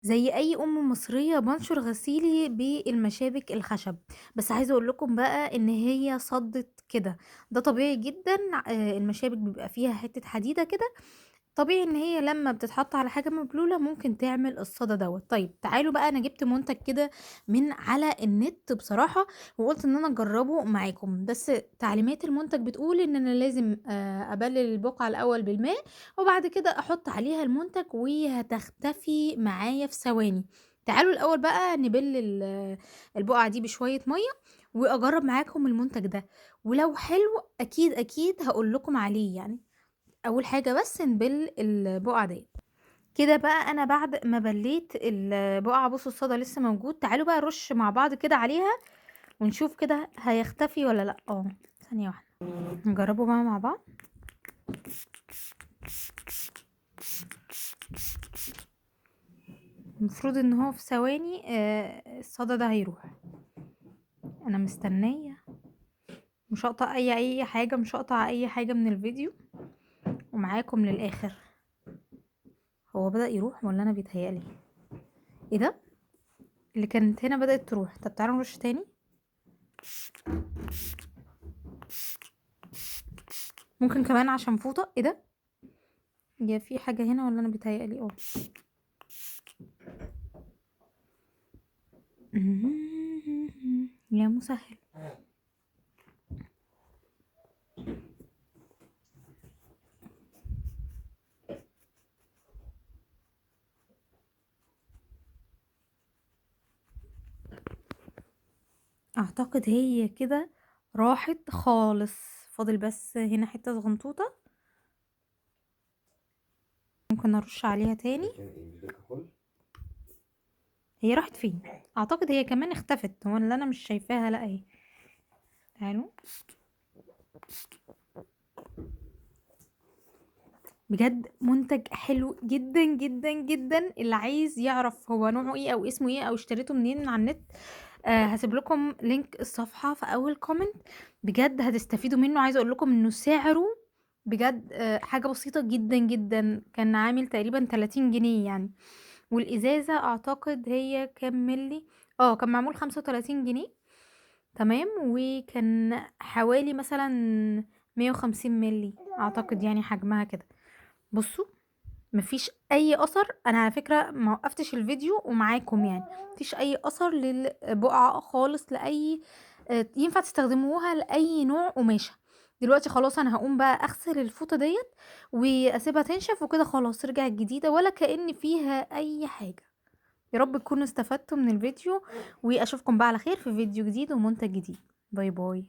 زي أي أم مصرية بانشر غسيلي بالمشابك الخشب، بس عايزة أقول لكم بقى إن هي صدِّت كده، ده طبيعي جدًا. المشابك بيبقى فيها حتّة حديدة كده، طبيعي إن هي لمّا بتتحط على حاجة مبلولة ممكن تعمل الصدى دوّة. طيب تعالوا بقى، أنا جِبت منتج كده من على النت بصراحة، وقُلت إن أنا أجرّبه معاكم، بس تعليمات المنتج بتقول إن أنا لازم أبلل البقعة الأول بالماء، وبعد كده أحط عليها المنتج وهتختفي معايا في ثواني. تعالوا الأول بقى نبِل البقعة دي بشوية مَيّة، وأجرّب معاكم المنتج ده، ولو حلو أكيد، أكيد هاقول لكم عليه يعني. أول حاجة بس نبِل البُقعة ديّة. كده بقى أنا بعد ما بلّيت البُقعة، بُصّوا الصدى لسه موجود، تعالوا بقى نرُش مع بعض كده عليها ونشوف كده هيختفي والّا لأ. ثانية واحدة، نجرّبه بقى مع بعض. المفروض إن هو في ثواني الصدى ده هيروح. أنا مستنية، مش هاقطع أي حاجة، مش هاقطع أي حاجة من الفيديو ومعاكم للآخر. هو بدأ يروح والّا أنا بيتهيأ لي؟ إيه ده! اللي كانت هنا بدأت تروح. طَب تعالوا نرُش تاني. ممكن كمان عشان فوطة. إيه ده! هي في حاجة هنا والّا أنا بيتهيأ لي؟ يا مسهل. أعتقد هي كده راحت خالص، فاضل بس هنا حتة صغنطوطة، ممكن أرش عليها تاني. هي راحت فين؟ أعتقد هي كمان اختفت، هو اللي أنا مش شايفاها لأ اهي. تعالوا، بجد منتج حلو جدًا، جدًا، جدًا. اللي عايز يعرف هو نوعه إيه أو اسمه إيه أو اشتريته منين من على النت، هاسيب لكم لينك الصفحة في أول comment. بجد هتستفيدوا منه. عايزة أقول لكم إنه سعره بجد حاجة بسيطة جدًا، جدًا، كان عامل تقريبًا 30 جنيه يعني، والإزازة أعتقد هي كام مِلّي، كان معمول 35 جنيه، تمام، وكان حوالي مثلًا 150 مِلّي أعتقد يعني حجمها كده. بُصّوا، ما فيش أي أثر. أنا على فكرة ما وقّفتش الفيديو ومعاكم يعني، ما فيش أي أثر للبُقعة خالص لأي ينفع تستخدموها لأي نوع قماشة. دلوقتي خلاص أنا هاقوم بقى أغسل الفوطة ديّة وأسيبها تنشف وكده خلاص رجعت جديدة ولا كأن فيها أي حاجة. يا رب تكونوا استفدتوا من الفيديو، وأشوفكم بقى على خير في فيديو جديد ومنتج جديد. باي، باي.